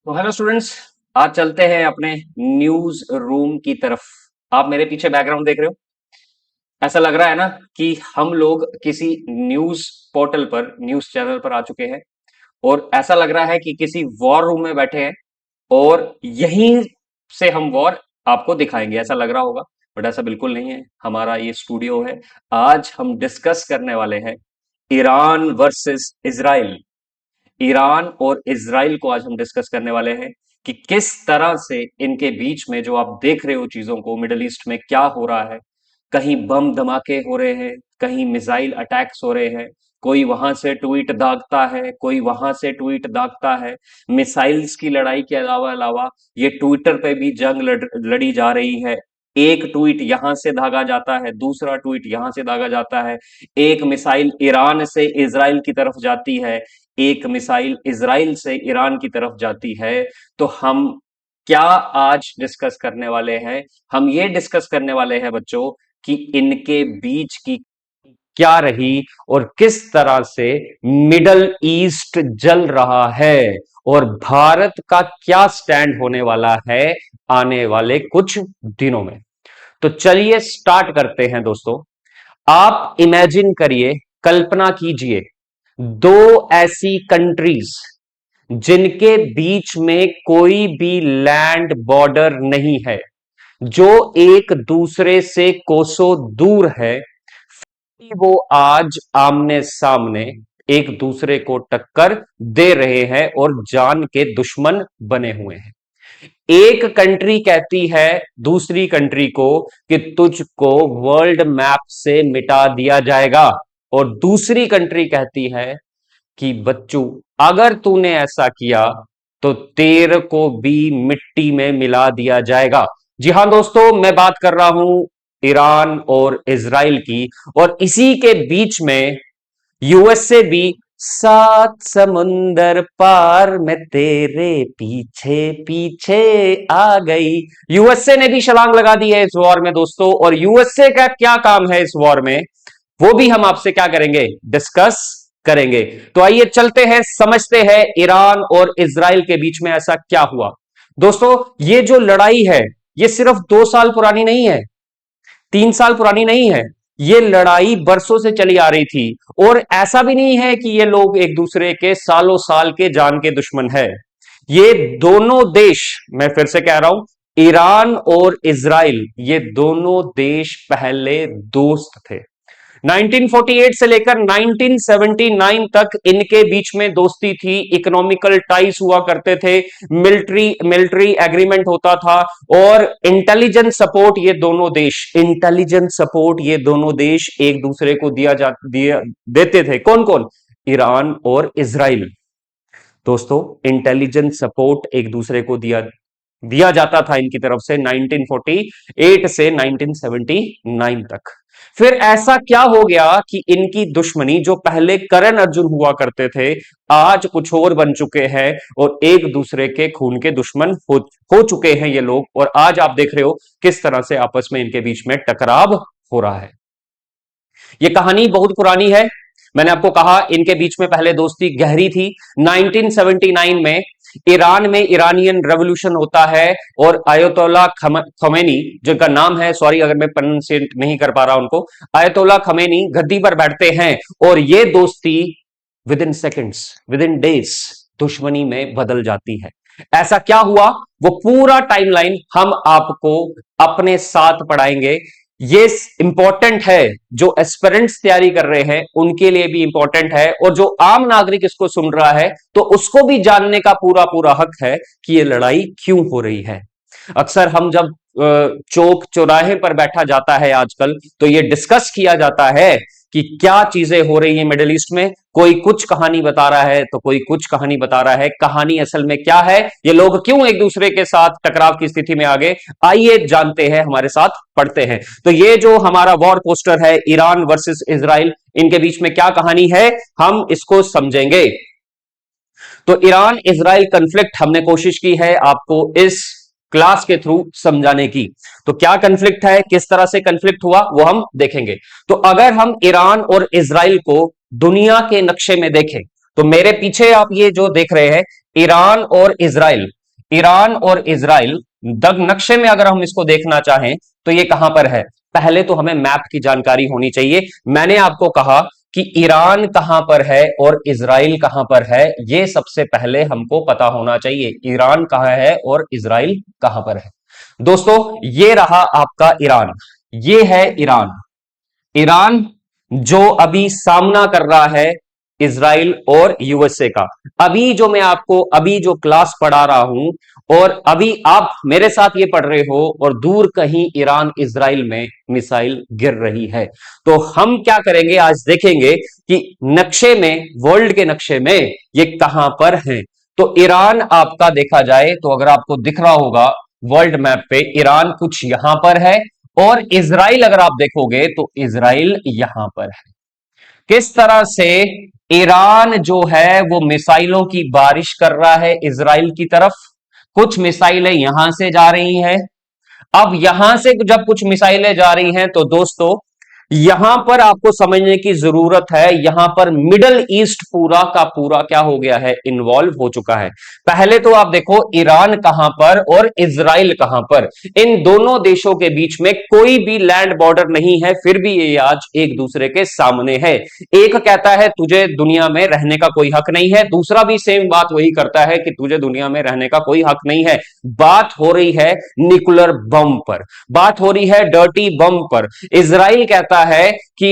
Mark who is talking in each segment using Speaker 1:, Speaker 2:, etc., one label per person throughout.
Speaker 1: तो hello students. आज चलते हैं अपने न्यूज रूम की तरफ। आप मेरे पीछे बैकग्राउंड देख रहे हो। ऐसा लग रहा है ना कि हम लोग किसी न्यूज पोर्टल पर, न्यूज चैनल पर आ चुके हैं। और ऐसा लग रहा है कि किसी वॉर रूम में बैठे हैं और यहीं से हम वॉर आपको दिखाएंगे, ऐसा लग रहा होगा। बट ऐसा बिल्कुल नहीं है, हमारा ये स्टूडियो है। आज हम डिस्कस करने वाले हैं ईरान वर्सेस इजराइल। ईरान और इजराइल को आज हम डिस्कस करने वाले हैं कि किस तरह से इनके बीच में जो आप देख रहे हो चीजों को, मिडल ईस्ट में क्या हो रहा है। कहीं बम धमाके हो रहे हैं, कहीं मिसाइल अटैक्स हो रहे हैं। कोई वहां से ट्वीट दागता है, कोई वहां से ट्वीट दागता है। मिसाइल्स की लड़ाई के अलावा अलावा ये ट्विटर पे भी जंग लड़ी जा रही है। एक ट्वीट यहां से दागा जाता है, दूसरा ट्वीट यहां से दागा जाता है। एक मिसाइल ईरान से इजराइल की तरफ जाती है, एक मिसाइल इजराइल से ईरान की तरफ जाती है। तो हम क्या आज डिस्कस करने वाले हैं? हम ये डिस्कस करने वाले हैं बच्चों कि इनके बीच की क्या रही और किस तरह से मिडल ईस्ट जल रहा है और भारत का क्या स्टैंड होने वाला है आने वाले कुछ दिनों में। तो चलिए स्टार्ट करते हैं दोस्तों। आप इमेजिन करिए, कल्पना कीजिए, दो ऐसी कंट्रीज जिनके बीच में कोई भी लैंड बॉर्डर नहीं है, जो एक दूसरे से कोसों दूर है, वो आज आमने सामने एक दूसरे को टक्कर दे रहे हैं और जान के दुश्मन बने हुए हैं। एक कंट्री कहती है दूसरी कंट्री को कि तुझको वर्ल्ड मैप से मिटा दिया जाएगा, और दूसरी कंट्री कहती है कि बच्चू, अगर तूने ऐसा किया तो तेरे को भी मिट्टी में मिला दिया जाएगा। जी हां दोस्तों, मैं बात कर रहा हूं ईरान और इजराइल की। और इसी के बीच में यूएसए भी, सात समुंदर पार मैं तेरे पीछे पीछे आ गई। यूएसए ने भी छलांग लगा दी है इस वॉर में दोस्तों। और यूएसए का क्या काम है इस वॉर में, वो भी हम आपसे क्या करेंगे, डिस्कस करेंगे। तो आइए चलते हैं, समझते हैं ईरान और इजराइल के बीच में ऐसा क्या हुआ। दोस्तों, ये जो लड़ाई है ये सिर्फ 2 साल पुरानी नहीं है, 3 साल पुरानी नहीं है। ये लड़ाई बरसों से चली आ रही थी। और ऐसा भी नहीं है कि ये लोग एक दूसरे के सालों साल के जान के दुश्मन है। ये दोनों देश, मैं फिर से कह रहा हूं, ईरान और इजराइल, ये दोनों देश पहले दोस्त थे। 1948 से लेकर 1979 तक इनके बीच में दोस्ती थी, इकोनॉमिकल टाइज हुआ करते थे, मिलिट्री मिलिट्री एग्रीमेंट होता था। और इंटेलिजेंस सपोर्ट ये दोनों देश एक दूसरे को दिया देते थे। कौन कौन? ईरान और इजराइल। दोस्तों, इंटेलिजेंस सपोर्ट एक दूसरे को दिया दिया जाता था इनकी तरफ से 1948 से 1979 तक। फिर ऐसा क्या हो गया कि इनकी दुश्मनी, जो पहले करण अर्जुन हुआ करते थे, आज कुछ और बन चुके हैं और एक दूसरे के खून के दुश्मन हो चुके हैं ये लोग। और आज आप देख रहे हो किस तरह से आपस में इनके बीच में टकराव हो रहा है। ये कहानी बहुत पुरानी है। मैंने आपको कहा इनके बीच में पहले दोस्ती गहरी थी। 1979 में ईरान में इरानियन रेवोल्यूशन होता है और आयतोल्ला खमेनी, जिनका नाम है, सॉरी अगर मैं प्रोनाउंसिएट नहीं कर पा रहा उनको, आयतोल्ला खमेनी गद्दी पर बैठते हैं। और ये दोस्ती with in seconds, with in days दुश्मनी में बदल जाती है। ऐसा क्या हुआ, वो पूरा टाइमलाइन हम आपको अपने साथ पढ़ाएंगे। ये इंपॉर्टेंट है, जो एस्पिरेंट्स तैयारी कर रहे हैं उनके लिए भी इंपॉर्टेंट है, और जो आम नागरिक इसको सुन रहा है तो उसको भी जानने का पूरा पूरा हक है कि ये लड़ाई क्यों हो रही है। अक्सर हम जब चौक चौराहे पर बैठा जाता है आजकल, तो ये डिस्कस किया जाता है कि क्या चीजें हो रही है मिडिल ईस्ट में। कोई कुछ कहानी बता रहा है तो कोई कुछ कहानी बता रहा है। कहानी असल में क्या है, ये लोग क्यों एक दूसरे के साथ टकराव की स्थिति में आ गए, आइए जानते हैं, हमारे साथ पढ़ते हैं। तो ये जो हमारा वॉर पोस्टर है, ईरान वर्सेस इजराइल, इनके बीच में क्या कहानी है, हम इसको समझेंगे। तो ईरान इजराइल कन्फ्लिक्ट हमने कोशिश की है आपको इस क्लास के थ्रू समझाने की। तो क्या कन्फ्लिक्ट है, किस तरह से कन्फ्लिक्ट हुआ, वो हम देखेंगे। तो अगर हम ईरान और इजराइल को दुनिया के नक्शे में देखें, तो मेरे पीछे आप ये जो देख रहे हैं, ईरान और इजराइल, ईरान और इजराइल नक्शे में अगर हम इसको देखना चाहें तो ये कहां पर है? पहले तो हमें मैप की जानकारी होनी चाहिए। मैंने आपको कहा कि ईरान कहां पर है और इजराइल कहां पर है, ये सबसे पहले हमको पता होना चाहिए। ईरान कहां है और इजराइल कहां पर है? दोस्तों, ये रहा आपका ईरान, ये है ईरान। ईरान जो अभी सामना कर रहा है इजराइल और यूएसए का। अभी जो मैं आपको अभी जो क्लास पढ़ा रहा हूं और अभी आप मेरे साथ ये पढ़ रहे हो और दूर कहीं ईरान इजराइल में मिसाइल गिर रही है। तो हम क्या करेंगे, आज देखेंगे कि नक्शे में, वर्ल्ड के नक्शे में ये कहां पर है। तो ईरान आपका देखा जाए तो अगर आपको दिख रहा होगा वर्ल्ड मैप पे, ईरान कुछ यहां पर है और इजराइल अगर आप देखोगे तो इजराइल यहां पर है। किस तरह से ईरान जो है वो मिसाइलों की बारिश कर रहा है इजराइल की तरफ। कुछ मिसाइलें यहां से जा रही हैं। अब यहां से जब कुछ मिसाइलें जा रही हैं तो दोस्तों यहां पर आपको समझने की जरूरत है, यहां पर मिडल ईस्ट पूरा का पूरा क्या हो गया है, इन्वॉल्व हो चुका है। पहले तो आप देखो ईरान कहां पर और इजराइल कहां पर। इन दोनों देशों के बीच में कोई भी लैंड बॉर्डर नहीं है, फिर भी ये आज एक दूसरे के सामने है। एक कहता है तुझे दुनिया में रहने का कोई हक नहीं है, दूसरा भी सेम बात वही करता है कि तुझे दुनिया में रहने का कोई हक नहीं है। बात हो रही है न्यूक्लियर बम पर, बात हो रही है डर्टी बम पर। इजराइल कहता है कि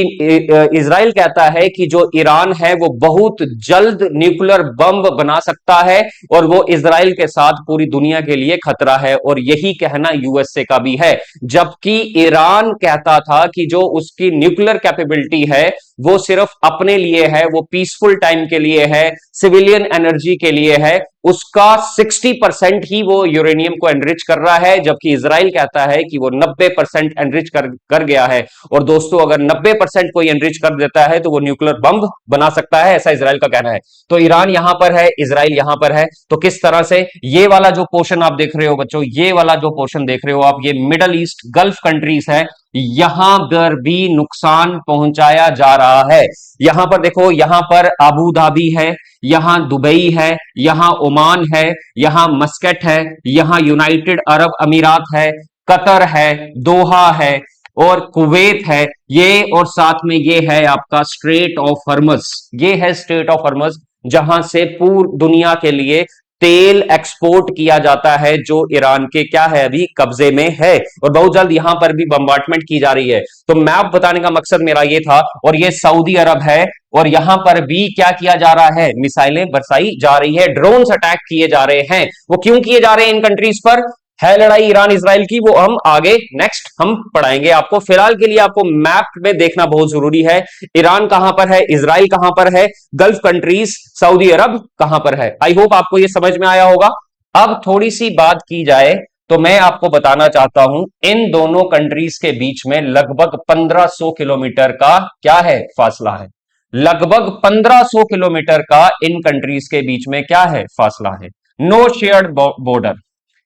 Speaker 1: इजराइल कहता है कि जो ईरान है वो बहुत जल्द न्यूक्लियर बम बना सकता है और वो इजराइल के साथ पूरी दुनिया के लिए खतरा है, और यही कहना यूएसए का भी है। जबकि ईरान कहता था कि जो उसकी न्यूक्लियर कैपेबिलिटी है वो सिर्फ अपने लिए है, वो पीसफुल टाइम के लिए है, सिविलियन एनर्जी के लिए है, उसका 60% ही वो यूरेनियम को एनरिच कर रहा है। जबकि इजराइल कहता है कि वो 90% एनरिच कर गया है। और दोस्तों अगर 90% कोई एनरिच कर देता है तो वो न्यूक्लियर बम बना सकता है, ऐसा इजराइल का कहना है। तो ईरान यहां पर है, इजराइल यहां पर है। तो किस तरह से ये वाला जो पोर्शन आप देख रहे हो बच्चों, ये वाला जो पोर्शन देख रहे हो आप, ये मिडल ईस्ट गल्फ कंट्रीज है, यहां पर भी नुकसान पहुंचाया जा रहा है। यहां पर देखो, यहां पर अबू धाबी है, यहां दुबई है, यहां ओमान है, यहां मस्कट है, यहां यूनाइटेड अरब अमीरात है, कतर है, दोहा है और कुवैत है, ये और साथ में ये है आपका स्ट्रेट ऑफ हॉर्मज। ये है स्ट्रेट ऑफ हॉर्मज, जहां से पूरी दुनिया के लिए तेल एक्सपोर्ट किया जाता है, जो ईरान के क्या है अभी कब्जे में है, और बहुत जल्द यहां पर भी बम्बार्टमेंट की जा रही है। तो मैप बताने का मकसद मेरा ये था। और ये सऊदी अरब है और यहां पर भी क्या किया जा रहा है, मिसाइलें बरसाई जा रही है, ड्रोन्स अटैक किए जा रहे हैं। वो क्यों किए जा रहे हैं इन कंट्रीज पर? है लड़ाई ईरान इजराइल की, वो हम आगे नेक्स्ट हम पढ़ाएंगे आपको। फिलहाल के लिए आपको मैप में देखना बहुत जरूरी है, ईरान कहां पर है, इजराइल कहां पर है, गल्फ कंट्रीज सऊदी अरब कहां पर है। आई होप आपको यह समझ में आया होगा। अब थोड़ी सी बात की जाए तो मैं आपको बताना चाहता हूं, इन दोनों कंट्रीज के बीच में लगभग 1500 किलोमीटर का क्या है, फासला है। लगभग 1500 किलोमीटर का इन कंट्रीज के बीच में क्या है, फासला है। नो शेयर्ड बॉर्डर,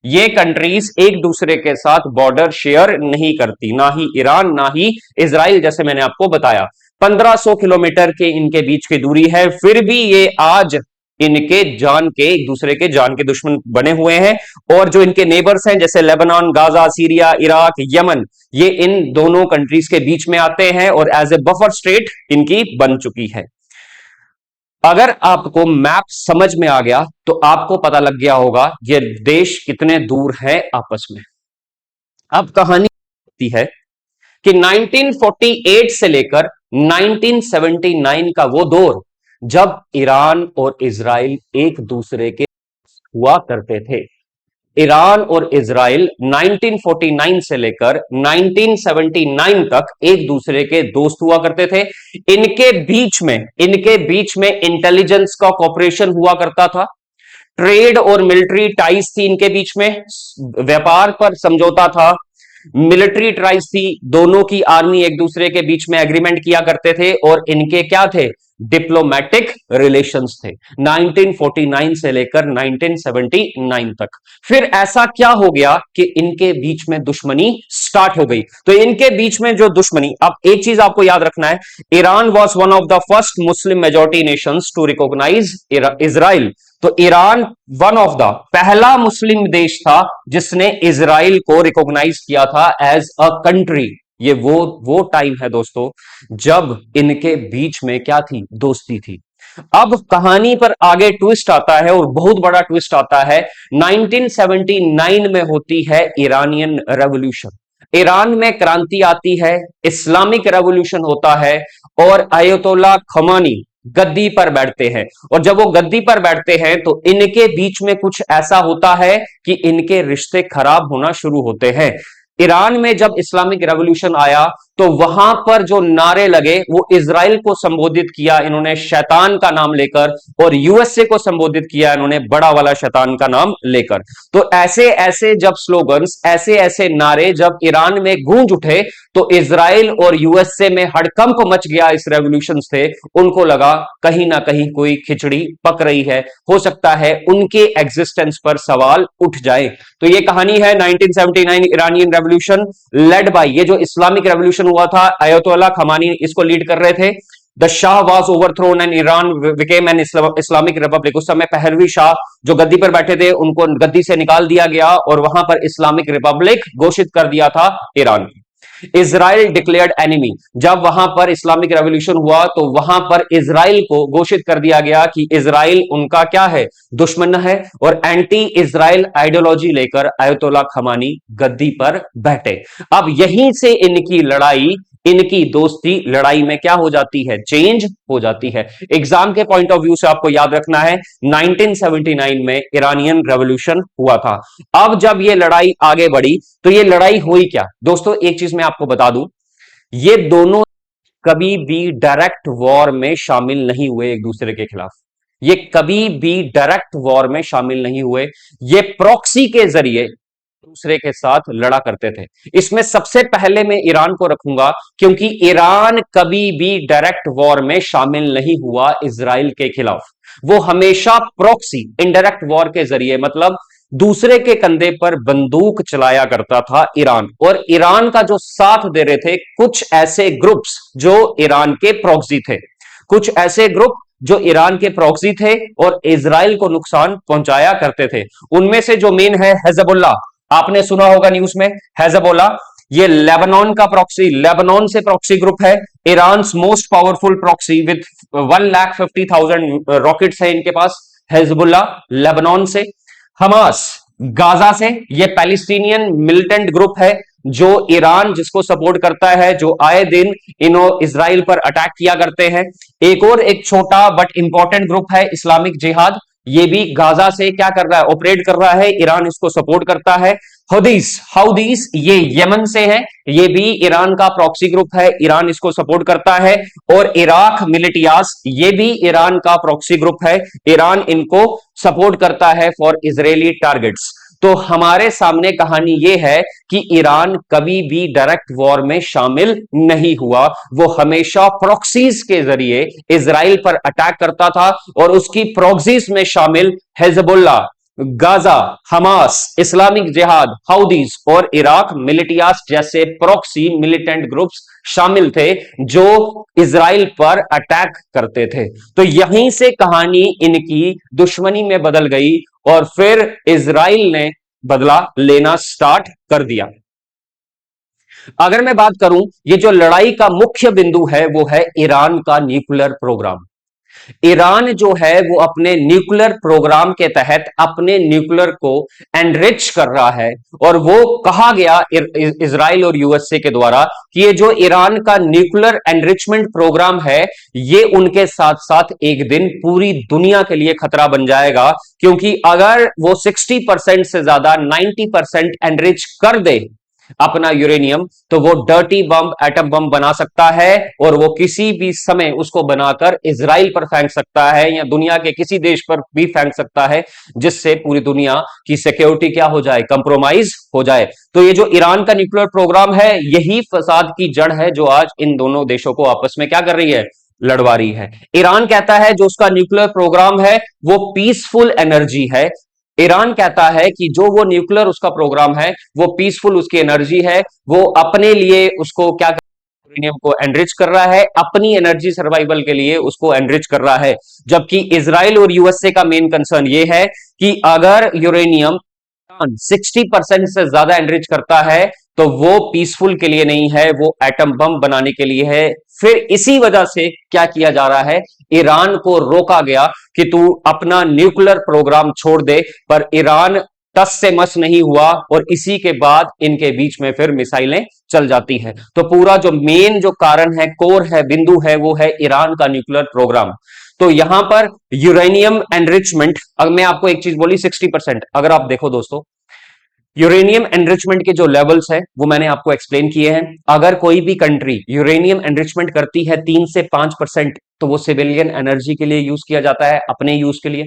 Speaker 1: ये कंट्रीज एक दूसरे के साथ बॉर्डर शेयर नहीं करती, ना ही ईरान ना ही इजराइल, जैसे मैंने आपको बताया। 1500 किलोमीटर के इनके बीच की दूरी है, फिर भी ये आज इनके जान के, एक दूसरे के जान के दुश्मन बने हुए हैं। और जो इनके नेबर्स हैं जैसे Lebanon, Gaza, Syria, Iraq, Yemen, ये इन दोनों कंट्रीज के बीच में आते हैं और एज ए बफर स्टेट इनकी बन चुकी है। अगर आपको मैप समझ में आ गया तो आपको पता लग गया होगा ये देश कितने दूर है आपस में। अब कहानी होती है कि 1948 से लेकर 1979 का वो दौर जब ईरान और इजराइल एक दूसरे के हुआ करते थे। ईरान और इजराइल 1949 से लेकर 1979 तक एक दूसरे के दोस्त हुआ करते थे। इनके बीच में इंटेलिजेंस का कॉपरेशन हुआ करता था, ट्रेड और मिलिट्री टाइज थी इनके बीच में, व्यापार पर समझौता था, मिलिट्री ट्राइज थी, दोनों की आर्मी एक दूसरे के बीच में एग्रीमेंट किया करते थे, और इनके क्या थे, डिप्लोमेटिक रिलेशंस थे 1949 से लेकर 1979 तक। फिर ऐसा क्या हो गया कि इनके बीच में दुश्मनी स्टार्ट हो गई। तो इनके बीच में जो दुश्मनी, अब एक चीज आपको याद रखना है, Iran was one of the first Muslim majority nations to recognise Israel. तो ईरान वन ऑफ द पहला मुस्लिम देश था जिसने इजराइल को रिकॉग्नाइज किया था एज अ कंट्री। ये वो टाइम है दोस्तों जब इनके बीच में क्या थी, दोस्ती थी। अब कहानी पर आगे ट्विस्ट आता है और बहुत बड़ा ट्विस्ट आता है। 1979 में होती है ईरानियन रेवोल्यूशन। ईरान में क्रांति आती है, इस्लामिक रेवोल्यूशन होता है और अयतोल्ला खमानी गद्दी पर बैठते हैं। और जब वो गद्दी पर बैठते हैं तो इनके बीच में कुछ ऐसा होता है कि इनके रिश्ते खराब होना शुरू होते हैं। ईरान में जब इस्लामिक रेवोल्यूशन आया तो वहां पर जो नारे लगे वो इजराइल को संबोधित किया इन्होंने शैतान का नाम लेकर, और यूएसए को संबोधित किया इन्होंने बड़ा वाला शैतान का नाम लेकर। तो ऐसे ऐसे जब स्लोगन्स, ऐसे ऐसे नारे जब ईरान में गूंज उठे तो इजराइल और यूएसए में हड़कंप मच गया। इस रेवोल्यूशन से उनको लगा कहीं ना कहीं कोई खिचड़ी पक रही है, हो सकता है उनके एग्जिस्टेंस पर सवाल उठ जाए। तो ये कहानी है 1979 ईरानियन रेवोल्यूशन लेड बाय, ये जो इस्लामिक रेवोल्यूशन हुआ था अयतोल्ला खमानी इसको लीड कर रहे थे। The Shah was overthrown and Iran became an Islamic Republic. उस समय पहलवी शाह जो गद्दी पर बैठे थे उनको गद्दी से निकाल दिया गया और वहां पर इस्लामिक रिपब्लिक घोषित कर दिया था ईरान। इजराइल डिक्लेयर्ड एनिमी, जब वहां पर इस्लामिक रेवोल्यूशन हुआ तो वहां पर इजराइल को घोषित कर दिया गया कि इजराइल उनका क्या है, दुश्मन है। और एंटी इजराइल आइडियोलॉजी लेकर अयतोल्ला खमानी गद्दी पर बैठे। अब यहीं से इनकी लड़ाई, इनकी दोस्ती लड़ाई में क्या हो जाती है, चेंज हो जाती है। एग्जाम के पॉइंट ऑफ व्यू से आपको याद रखना है 1979 में ईरानियन रेवोल्यूशन हुआ था। अब जब ये लड़ाई आगे बढ़ी तो ये लड़ाई हुई क्या दोस्तों, एक चीज मैं आपको बता दूं, ये दोनों कभी भी डायरेक्ट वॉर में शामिल नहीं हुए एक दूसरे के खिलाफ। ये कभी भी डायरेक्ट वॉर में शामिल नहीं हुए, ये प्रॉक्सी के जरिए दूसरे के साथ लड़ा करते थे। इसमें सबसे पहले मैं ईरान को रखूंगा क्योंकि ईरान कभी भी डायरेक्ट वॉर में शामिल नहीं हुआ इजराइल के खिलाफ। वो हमेशा प्रॉक्सी, इनडायरेक्ट वॉर के जरिए, मतलब दूसरे के कंधे पर बंदूक चलाया करता था ईरान। और ईरान का जो साथ दे रहे थे कुछ ऐसे ग्रुप्स जो ईरान के प्रॉक्सी थे, कुछ ऐसे ग्रुप जो ईरान के प्रॉक्सी थे और इजराइल को नुकसान पहुंचाया करते थे। उनमें से जो मेन है हिजबुल्लाह, आपने सुना होगा न्यूज में हिजबुल्लाह, ये लेबनान का प्रॉक्सी, लेबनान से प्रॉक्सी ग्रुप है। Iran most powerful proxy with 1,50,000 rockets है इनके पास, हिजबुल्लाह लेबनान से। हमास गाजा से, ये पैलेस्टीनियन मिलिटेंट ग्रुप है जो ईरान जिसको सपोर्ट करता है, जो आए दिन इन्हों इजराइल पर अटैक किया करते हैं। एक और एक छोटा बट इंपॉर्टेंट ग्रुप है इस्लामिक जिहाद, ये भी गाजा से क्या कर रहा है, ऑपरेट कर रहा है, ईरान इसको सपोर्ट करता है। हौदीस, हाउदीस ये यमन से है, ये भी ईरान का प्रॉक्सी ग्रुप है, ईरान इसको सपोर्ट करता है। और इराक मिलिटियास, ये भी ईरान का प्रॉक्सी ग्रुप है, ईरान इनको सपोर्ट करता है फॉर इजरायली टारगेट्स। तो हमारे सामने कहानी यह है कि ईरान कभी भी डायरेक्ट वॉर में शामिल नहीं हुआ, वो हमेशा प्रॉक्सीज के जरिए इजराइल पर अटैक करता था। और उसकी प्रॉक्सीज में शामिल हिजबुल्लाह, गाजा, हमास, इस्लामिक जिहाद, हाउदीज और इराक मिलिटियास जैसे प्रॉक्सी मिलिटेंट ग्रुप्स शामिल थे जो इजराइल पर अटैक करते थे। तो यहीं से कहानी इनकी दुश्मनी में बदल गई और फिर इजराइल ने बदला लेना स्टार्ट कर दिया। अगर मैं बात करूं, ये जो लड़ाई का मुख्य बिंदु है वो है ईरान का न्यूक्लियर प्रोग्राम। ईरान जो है वो अपने न्यूक्लियर प्रोग्राम के तहत अपने न्यूक्लियर को एनरिच कर रहा है। और वो कहा गया इजराइल और यूएसए के द्वारा कि ये जो ईरान का न्यूक्लियर एनरिचमेंट प्रोग्राम है ये उनके साथ साथ एक दिन पूरी दुनिया के लिए खतरा बन जाएगा, क्योंकि अगर वो 60% से ज्यादा 90% एनरिच कर दे अपना यूरेनियम तो वो डर्टी बम, एटम बम बना सकता है और वो किसी भी समय उसको बनाकर इजराइल पर फेंक सकता है या दुनिया के किसी देश पर भी फेंक सकता है, जिससे पूरी दुनिया की सिक्योरिटी क्या हो जाए, कंप्रोमाइज हो जाए। तो ये जो ईरान का न्यूक्लियर प्रोग्राम है यही फसाद की जड़ है जो आज इन दोनों देशों को आपस में क्या कर रही है, लड़वा रही है। ईरान कहता है जो उसका न्यूक्लियर प्रोग्राम है वो पीसफुल एनर्जी है। ईरान कहता है कि जो वो न्यूक्लियर उसका प्रोग्राम है वो पीसफुल उसकी एनर्जी है, वो अपने लिए उसको क्या यूरेनियम को एनरिच कर रहा है, अपनी एनर्जी सर्वाइवल के लिए उसको एनरिच कर रहा है। जबकि इजराइल और यूएसए का मेन कंसर्न ये है कि अगर यूरेनियम 60% से ज्यादा एनरिच करता है तो वो पीसफुल के लिए नहीं है, वो एटम बम बनाने के लिए है। फिर इसी वजह से क्या किया जा रहा है, ईरान को रोका गया कि तू अपना न्यूक्लियर प्रोग्राम छोड़ दे, पर ईरान टस से मस नहीं हुआ और इसी के बाद इनके बीच में फिर मिसाइलें चल जाती है। तो पूरा जो मेन जो कारण है, कोर है, बिंदु है, वो है ईरान का न्यूक्लियर प्रोग्राम। तो यहां पर यूरेनियम एनरिचमेंट, अगर मैं आपको एक चीज बोली 60%, अगर आप देखो दोस्तों, यूरेनियम एनरिचमेंट के जो लेवल्स है वो मैंने आपको एक्सप्लेन किए हैं। अगर कोई भी कंट्री यूरेनियम एनरिचमेंट करती है 3 से 5%, तो वो सिविलियन एनर्जी के लिए यूज किया जाता है, अपने यूज के लिए।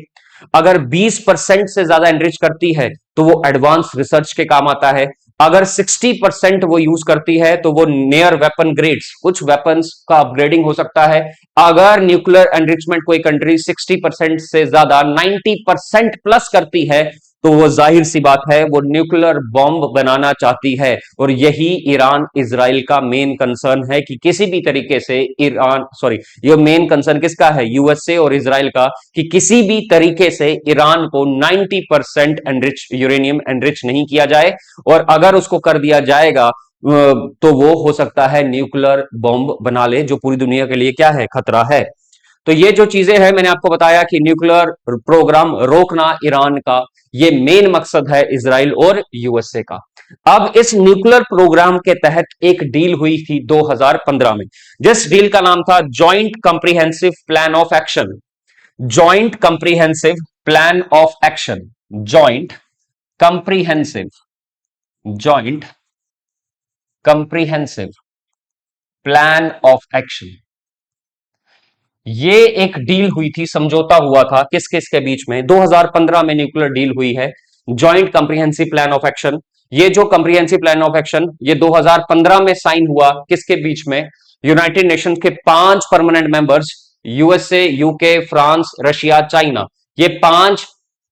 Speaker 1: अगर 20% से ज्यादा एनरिच करती है तो वो एडवांस रिसर्च के काम आता है। अगर 60% वो यूज करती है तो वो नियर वेपन ग्रेड्स, कुछ वेपन्स का अपग्रेडिंग हो सकता है। अगर न्यूक्लियर एनरिचमेंट कोई कंट्री 60% से ज्यादा 90% प्लस करती है तो वो जाहिर सी बात है वो न्यूक्लियर बॉम्ब बनाना चाहती है। और यही ईरान इजराइल का मेन कंसर्न है कि किसी भी तरीके से ये मेन कंसर्न किसका है, यूएसए और इजराइल का, कि किसी भी तरीके से ईरान को 90% एनरिच यूरेनियम एनरिच नहीं किया जाए, और अगर उसको कर दिया जाएगा तो वो हो सकता है न्यूक्लियर बॉम्ब बना ले, जो पूरी दुनिया के लिए क्या है, खतरा है। तो ये जो चीजें हैं मैंने आपको बताया कि न्यूक्लियर प्रोग्राम रोकना ईरान का, ये मेन मकसद है इजराइल और यूएसए का। अब इस न्यूक्लियर प्रोग्राम के तहत एक डील हुई थी 2015 में, जिस डील का नाम था joint comprehensive plan of action. Joint comprehensive plan of action, joint comprehensive, joint comprehensive plan of action. ये एक डील हुई थी, समझौता हुआ था किस किस के बीच में, 2015 में न्यूक्लियर डील हुई है, joint comprehensive plan of action. ये जो कॉम्प्रिहेंसिव प्लान ऑफ एक्शन ये 2015 में साइन हुआ किसके बीच में, यूनाइटेड नेशंस के 5 permanent members, USA, UK, France, Russia, China, ये 5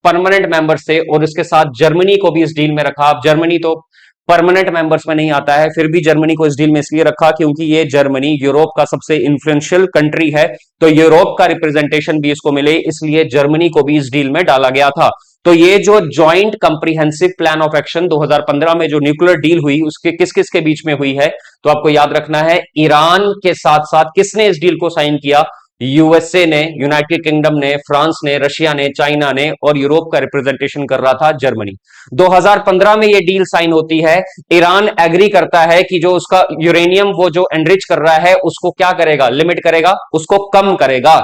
Speaker 1: परमानेंट मेंबर्स थे। और इसके साथ जर्मनी को भी इस डील में रखा। अब जर्मनी तो परमानेंट मेंबर्स में नहीं आता है, फिर भी जर्मनी को इस डील में इसलिए रखा क्योंकि ये जर्मनी यूरोप का सबसे इंफ्लुएंशियल कंट्री है, तो यूरोप का रिप्रेजेंटेशन भी इसको मिले, इसलिए जर्मनी को भी इस डील में डाला गया था। तो ये जो joint comprehensive plan of action 2015 में जो न्यूक्लियर डील हुई, उसके किस किस के बीच में हुई है, तो आपको याद रखना है ईरान के साथ साथ किसने इस डील को साइन किया, यूएसए ने, यूनाइटेड किंगडम ने, फ्रांस ने, रशिया ने, चाइना ने, और यूरोप का रिप्रेजेंटेशन कर रहा था जर्मनी। 2015 में ये डील साइन होती है। ईरान एग्री करता है कि जो उसका यूरेनियम वो जो एनरिच कर रहा है उसको क्या करेगा, लिमिट करेगा, उसको कम करेगा।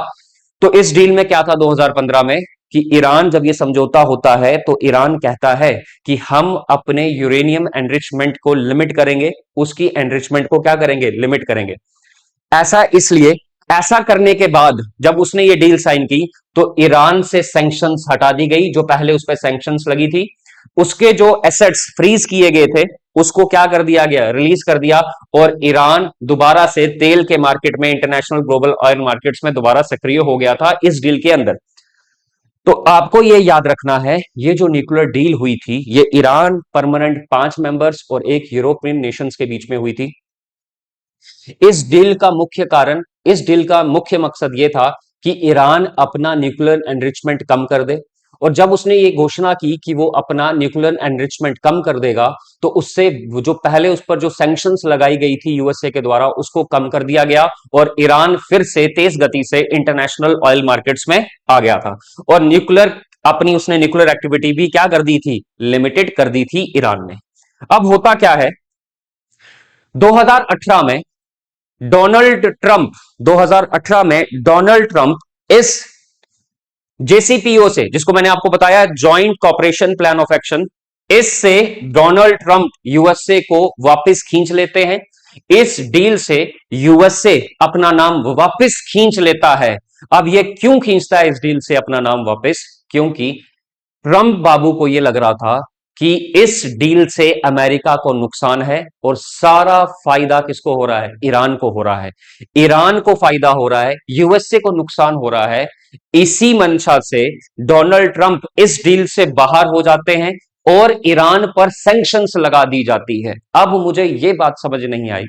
Speaker 1: तो इस डील में क्या था 2015 में, कि ईरान जब ये समझौता होता है तो ईरान कहता है कि हम अपने यूरेनियम एनरिचमेंट को लिमिट करेंगे, उसकी एनरिचमेंट को क्या करेंगे, लिमिट करेंगे। ऐसा इसलिए, ऐसा करने के बाद जब उसने ये डील साइन की तो ईरान से सैंक्शंस हटा दी गई, जो पहले उस पर सैंक्शंस लगी थी। उसके जो एसेट्स फ्रीज किए गए थे उसको क्या कर दिया गया, रिलीज कर दिया, और ईरान दोबारा से तेल के मार्केट में, इंटरनेशनल ग्लोबल ऑयल मार्केट्स में दोबारा सक्रिय हो गया था इस डील के अंदर। तो आपको ये याद रखना है, ये जो न्यूक्लियर डील हुई थी ये ईरान, परमानेंट 5 मेंबर्स और एक यूरोपियन नेशंस के बीच में हुई थी। इस डील का मुख्य कारण, इस डील का मुख्य मकसद यह था कि ईरान अपना न्यूक्लियर एनरिचमेंट कम कर दे। और जब उसने ये घोषणा की कि वो अपना न्यूक्लियर एनरिचमेंट कम कर देगा तो उससे जो पहले उस पर जो सैंक्शंस लगाई गई थी यूएसए के द्वारा उसको कम कर दिया गया, और ईरान फिर से तेज गति से इंटरनेशनल ऑयल मार्केट्स में आ गया था। और न्यूक्लियर अपनी उसने न्यूक्लियर एक्टिविटी भी क्या कर दी थी, लिमिटेड कर दी थी ईरान ने। अब होता क्या है, 2018 में डोनाल्ड ट्रंप, 2018 में डोनाल्ड ट्रंप इस जेसीपीओ से, जिसको मैंने आपको बताया joint cooperation plan of action, इससे डोनाल्ड ट्रंप यूएसए को वापस खींच लेते हैं। इस डील से यूएसए अपना नाम वापस खींच लेता है। अब ये क्यों खींचता है इस डील से अपना नाम वापस, क्योंकि ट्रंप बाबू को यह लग रहा था कि इस डील से अमेरिका को नुकसान है और सारा फायदा किसको हो रहा है, ईरान को हो रहा है। ईरान को फायदा हो रहा है, यूएसए को नुकसान हो रहा है। इसी मंशा से डोनाल्ड ट्रंप इस डील से बाहर हो जाते हैं और ईरान पर सैंक्शंस लगा दी जाती है। अब मुझे यह बात समझ नहीं आई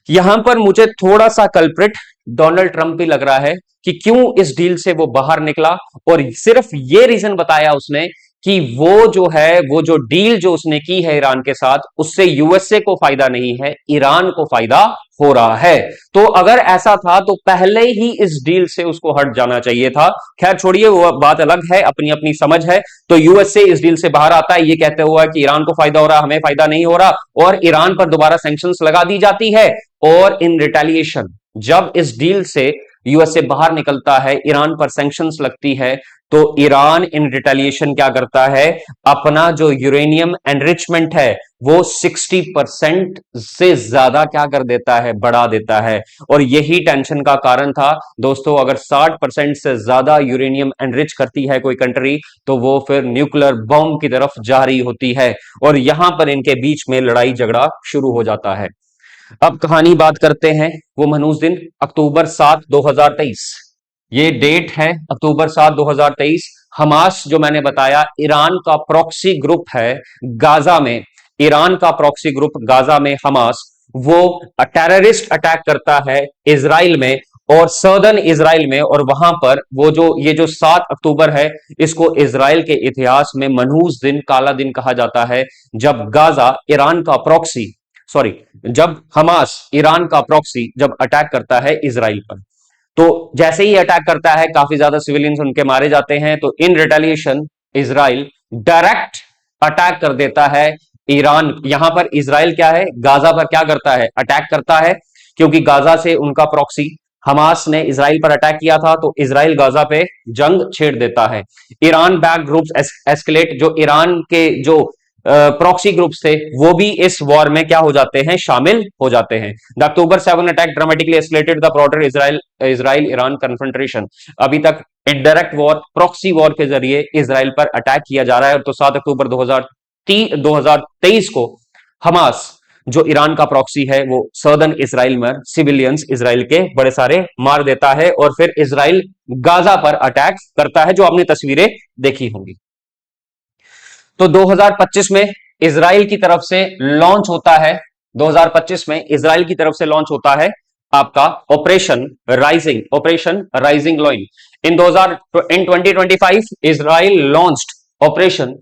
Speaker 1: यहां पर मुझे थोड़ा सा कल्प्रिट डोनाल्ड ट्रंप भी लग रहा है कि क्यों इस डील से वो बाहर निकला, और सिर्फ ये रीजन बताया उसने कि वो जो है, वो जो डील जो उसने की है ईरान के साथ, उससे यूएसए को फायदा नहीं है, ईरान को फायदा हो रहा है। तो अगर ऐसा था तो पहले ही इस डील से उसको हट जाना चाहिए था। खैर छोड़िए, वो बात अलग है, अपनी अपनी समझ है। तो यूएसए इस डील से बाहर आता है ये कहते हुआ कि ईरान को फायदा हो रहा, हमें फायदा नहीं हो रहा, और ईरान पर दोबारा सैंक्शंस लगा दी जाती है। और इन रिटेलिएशन जब इस डील से यूएसए बाहर निकलता है, ईरान पर सैंक्शंस लगती है, तो ईरान इन रिटेलिएशन क्या करता है, अपना जो यूरेनियम एनरिचमेंट है वो 60% से ज्यादा क्या कर देता है, बढ़ा देता है। और यही टेंशन का कारण था दोस्तों। अगर 60% से ज्यादा यूरेनियम एनरिच करती है कोई कंट्री, तो वो फिर न्यूक्लियर बॉम्ब की तरफ जा रही होती है, और यहां पर इनके बीच में लड़ाई झगड़ा शुरू हो जाता है। अब कहानी बात करते हैं वो मनहूस दिन, अक्टूबर 7 2023। ये डेट है अक्टूबर 7 2023। हमास जो मैंने बताया ईरान का प्रॉक्सी ग्रुप है गाजा में, ईरान का प्रॉक्सी ग्रुप गाजा में हमास, वो टेररिस्ट अटैक करता है इसराइल में और सदर्न इसराइल में। और वहां पर वो जो ये जो 7 अक्टूबर है, इसको इसराइल के इतिहास में मनहूस दिन, काला दिन कहा जाता है, जब गाजा ईरान का प्रॉक्सी, सॉरी, जब हमास ईरान का प्रॉक्सी जब अटैक करता है इसराइल पर। तो जैसे ही अटैक करता है काफी ज्यादा सिविलियंस उनके मारे जाते हैं। तो इन रिटेलिएशन इसराइल डायरेक्ट अटैक कर देता है ईरान। यहां पर इसराइल क्या है, गाजा पर क्या करता है, अटैक करता है, क्योंकि गाजा से उनका प्रॉक्सी हमास ने इसराइल पर अटैक किया था, तो इसराइल गाजा पे जंग छेड़ देता है। ईरान बैक ग्रुप्स एस्केलेट, जो ईरान के जो प्रॉक्सी ग्रुप्स थे वो भी इस वॉर में क्या हो जाते हैं, शामिल हो जाते हैं। The October 7 attack dramatically escalated the broader Israel Iran confrontation. अभी तक इनडायरेक्ट वॉर, प्रॉक्सी वॉर के जरिए इसराइल पर अटैक किया जा रहा है। तो 7 अक्टूबर 2023 को हमास जो ईरान का प्रॉक्सी है वो सदर्न इसराइल में सिविलियंस इसराइल के बड़े सारे मार देता है, और फिर इसराइल गाजा पर अटैक करता है, जो आपने तस्वीरें देखी होंगी। तो 2025 में इसराइल की तरफ से लॉन्च होता है, 2025 में इसराइल की तरफ से लॉन्च होता है आपका operation rising lion. In 2025 Israel launched operation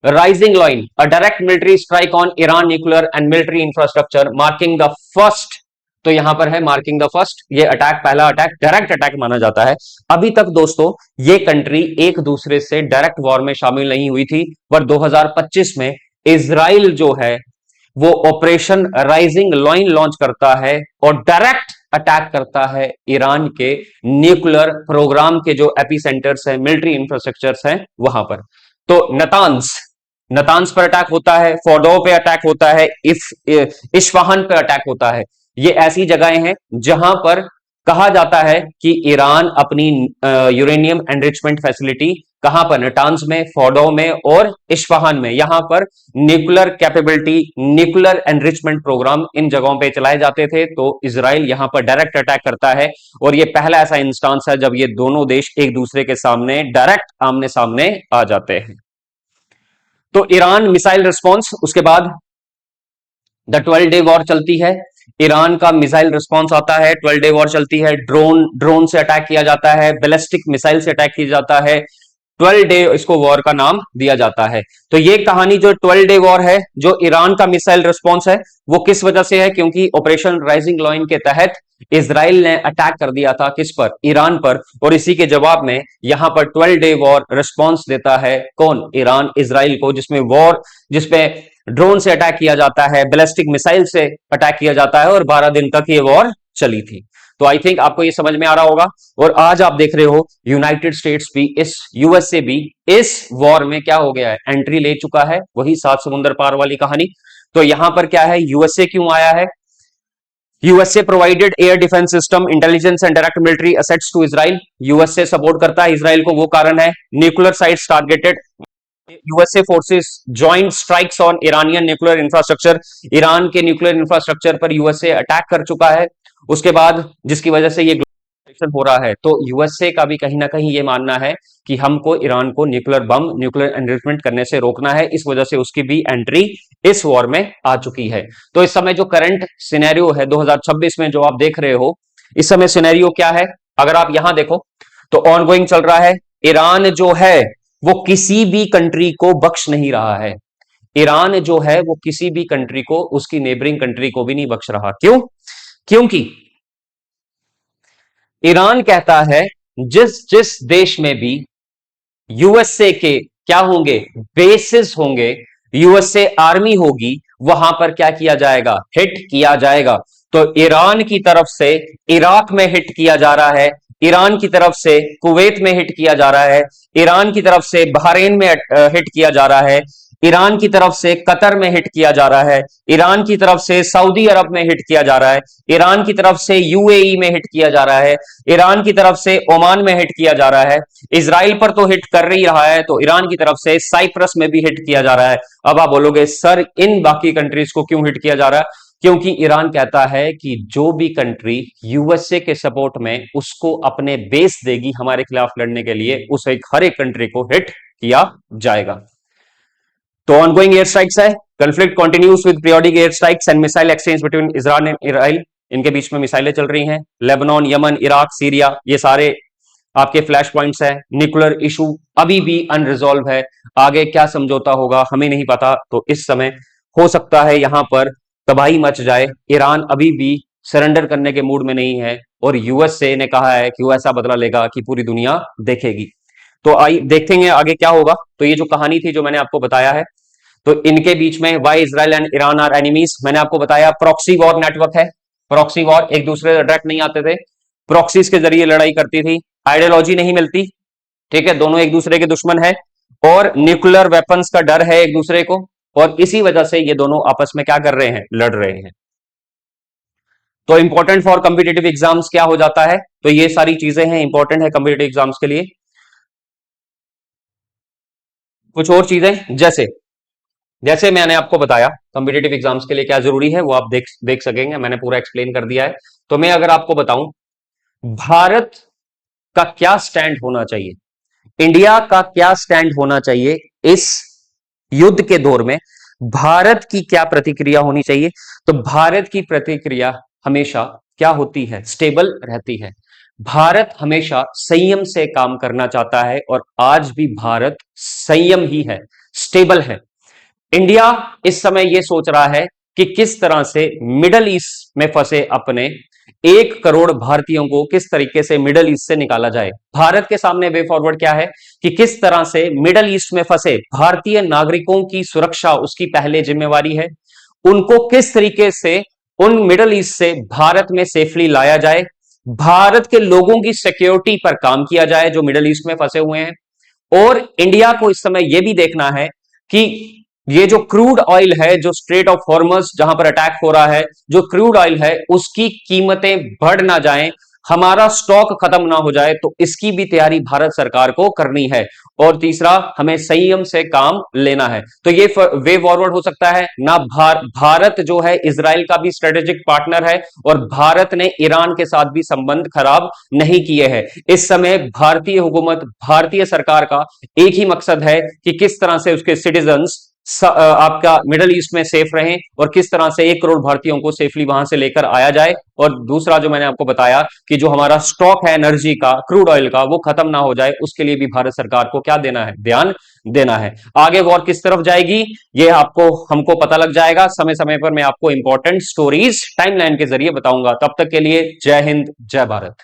Speaker 1: rising lion, a direct military strike on Iran nuclear and military infrastructure, marking the first. तो यहां पर है मार्किंग द फर्स्ट, ये अटैक पहला अटैक, डायरेक्ट अटैक माना जाता है। अभी तक दोस्तों ये कंट्री एक दूसरे से डायरेक्ट वॉर में शामिल नहीं हुई थी, पर 2025 में इसराइल जो है वो ऑपरेशन राइजिंग लॉइन लॉन्च करता है और डायरेक्ट अटैक करता है ईरान के न्यूक्लियर प्रोग्राम के जो एपिसेंटर्स हैं, मिलिट्री इंफ्रास्ट्रक्चर्स हैं वहां पर। तो नतांस पर अटैक होता है, फोर्डो पे अटैक होता है, इस्फहान पे अटैक होता है। ये ऐसी जगहें हैं जहां पर कहा जाता है कि ईरान अपनी यूरेनियम एनरिचमेंट फैसिलिटी कहां पर, नटांस में, फोर्डो में और इस्फहान में, यहां पर nuclear capability, nuclear enrichment programme इन जगहों पे चलाए जाते थे। तो इसराइल यहां पर डायरेक्ट अटैक करता है, और ये पहला ऐसा इंस्टांस है जब ये दोनों देश एक दूसरे के सामने डायरेक्ट आमने सामने आ जाते हैं। तो ईरान मिसाइल रिस्पॉन्स, उसके बाद द 12 डे वॉर चलती है, ईरान का मिसाइल रिस्पॉन्स आता है, 12 डे वॉर चलती है, ड्रोन से अटैक किया जाता है, बैलिस्टिक मिसाइल से अटैक किया जाता है, 12 डे इसको वॉर का नाम दिया जाता है। तो ये कहानी जो 12 डे वॉर है, जो ईरान का मिसाइल रिस्पॉन्स है, वो किस वजह से है, क्योंकि ऑपरेशन राइजिंग लॉइन के तहत इसराइल ने अटैक कर दिया था किस पर, ईरान पर, और इसी के जवाब में यहां पर 12 डे वॉर रिस्पॉन्स देता है कौन, ईरान इसराइल को, जिसमें ड्रोन से अटैक किया जाता है, बैलिस्टिक मिसाइल से अटैक किया जाता है, और 12 दिन तक ये वॉर चली थी। तो आई थिंक आपको ये समझ में आ रहा होगा। और आज आप देख रहे हो यूनाइटेड स्टेट्स भी, इस यूएसए भी इस वॉर में क्या हो गया है, एंट्री ले चुका है, वही 7 समुंदर पार वाली कहानी। तो यहां पर क्या है, यूएसए क्यों आया है, USA provided air defence system, intelligence and direct military assets to Israel. USA support करता है इसराइल को, वो कारण है nuclear sites targeted, USA forces joint strikes on Iranian nuclear infrastructure, Iran के न्यूक्लियर इंफ्रास्ट्रक्चर पर यूएसए अटैक कर चुका है, उसके बाद जिसकी वजह से ये हो रहा है। तो यूएसए का भी कहीं ना कहीं ये मानना है कि हमको ईरान को न्यूक्लियर बम, न्यूक्लियर एनरिचमेंट करने से रोकना है, इस वजह से उसकी भी एंट्री इस वॉर में आ चुकी है। तो इस समय जो करंट सिनेरियो है 2026 में जो आप देख रहे हो, इस समय सिनेरियो क्या है, अगर आप यहां देखो तो ऑनगोइंग चल रहा है। ईरान जो है वो किसी भी कंट्री को बख्श नहीं रहा है। ईरान जो है वो किसी भी कंट्री को, उसकी नेबरिंग कंट्री को भी नहीं बख्श रहा। क्यों? क्योंकि ईरान कहता है जिस जिस देश में भी यूएसए के क्या होंगे, बेसिस होंगे, यूएसए आर्मी होगी, वहां पर क्या किया जाएगा, हिट किया जाएगा। तो ईरान की तरफ से इराक में हिट किया जा रहा है, ईरान की तरफ से कुवैत में हिट किया जा रहा है, ईरान की तरफ से बहरीन में हिट किया जा रहा है, ईरान की तरफ से कतर में हिट किया जा रहा है, ईरान की तरफ से सऊदी अरब में हिट किया जा रहा है, ईरान की तरफ से यूएई में हिट किया जा रहा है, ईरान की तरफ से ओमान में हिट किया जा रहा है, इजराइल पर तो हिट कर ही रहा है, तो ईरान की तरफ से साइप्रस में भी हिट किया जा रहा है। अब आप बोलोगे सर इन बाकी कंट्रीज को क्यों हिट किया जा रहा है? क्योंकि ईरान कहता है कि जो भी कंट्री यूएसए के सपोर्ट में उसको अपने बेस देगी हमारे खिलाफ लड़ने के लिए, उस हर एक कंट्री को हिट किया जाएगा। तो ऑनगोइंग एयर स्ट्राइक्स है, conflict continues with periodic air strikes and missile exchange between Israel and Israel. इनके बीच में मिसाइलें चल रही हैं। लेबनान, यमन, इराक, सीरिया, ये सारे आपके फ्लैश पॉइंट्स हैं। न्यूक्लियर इशू अभी भी अनरिजॉल्व है, आगे क्या समझौता होगा हमें नहीं पता। तो इस समय हो सकता है यहां पर तबाही मच जाए। ईरान अभी भी सरेंडर करने के मूड में नहीं है और यूएसए ने कहा है कि वो ऐसा बदला लेगा कि पूरी दुनिया देखेगी। तो आई देखेंगे आगे क्या होगा। तो ये जो कहानी थी जो मैंने आपको बताया है, तो इनके बीच में why Israel and Iran are enemies, मैंने आपको बताया प्रॉक्सी वॉर नेटवर्क है। प्रॉक्सी वॉर, एक दूसरे से डायरेक्ट नहीं आते थे, प्रॉक्सीज के जरिए लड़ाई करती थी, आइडियोलॉजी नहीं मिलती, ठीक है, दोनों एक दूसरे के दुश्मन है और न्यूक्लियर वेपन्स का डर है एक दूसरे को, और इसी वजह से ये दोनों आपस में क्या कर रहे हैं, लड़ रहे हैं। तो इंपॉर्टेंट फॉर कॉम्पिटेटिव एग्जाम्स क्या हो जाता है, तो ये सारी चीजें हैं, इंपॉर्टेंट है कॉम्पिटेटिव एग्जाम्स के लिए। कुछ और चीजें जैसे जैसे मैंने आपको बताया कॉम्पिटेटिव एग्जाम्स के लिए क्या जरूरी है वो आप देख सकेंगे, मैंने पूरा एक्सप्लेन कर दिया है। तो मैं अगर आपको बताऊं भारत का क्या स्टैंड होना चाहिए, इंडिया का क्या स्टैंड होना चाहिए इस युद्ध के दौर में, भारत की क्या प्रतिक्रिया होनी चाहिए, तो भारत की प्रतिक्रिया हमेशा क्या होती है, स्टेबल रहती है। भारत हमेशा संयम से काम करना चाहता है और आज भी भारत संयम ही है, स्टेबल है। इंडिया इस समय यह सोच रहा है कि किस तरह से मिडल ईस्ट में फंसे अपने 1 करोड़ भारतीयों को किस तरीके से मिडल ईस्ट से निकाला जाए। भारत के सामने वे फॉरवर्ड क्या है कि किस तरह से मिडल ईस्ट में फंसे भारतीय नागरिकों की सुरक्षा उसकी पहले जिम्मेवारी है। उनको किस तरीके से उन मिडल ईस्ट से भारत में सेफली लाया जाए, भारत के लोगों की सिक्योरिटी पर काम किया जाए जो मिडल ईस्ट में फंसे हुए हैं। और इंडिया को इस समय यह भी देखना है कि ये जो क्रूड ऑयल है, जो स्ट्रेट ऑफ हॉर्मज जहां पर अटैक हो रहा है, जो क्रूड ऑयल है उसकी कीमतें बढ़ ना जाएं, हमारा स्टॉक खत्म ना हो जाए, तो इसकी भी तैयारी भारत सरकार को करनी है। और तीसरा, हमें संयम से काम लेना है। तो ये वे फॉरवर्ड हो सकता है ना। भारत जो है इजराइल का भी स्ट्रेटेजिक पार्टनर है और भारत ने ईरान के साथ भी संबंध खराब नहीं किए हैं। इस समय भारतीय हुकूमत, भारतीय सरकार का एक ही मकसद है कि किस तरह से उसके सिटीजन्स आपका मिडल ईस्ट में सेफ रहें और किस तरह से 1 करोड़ भारतीयों को सेफली वहां से लेकर आया जाए। और दूसरा जो मैंने आपको बताया कि जो हमारा स्टॉक है एनर्जी का, क्रूड ऑयल का, वो खत्म ना हो जाए, उसके लिए भी भारत सरकार को क्या देना है, ध्यान देना है। आगे वॉर किस तरफ जाएगी ये आपको हमको पता लग जाएगा, समय समय पर मैं आपको इंपॉर्टेंट स्टोरीज टाइमलाइन के जरिए बताऊंगा। तब तक के लिए जय हिंद, जय भारत।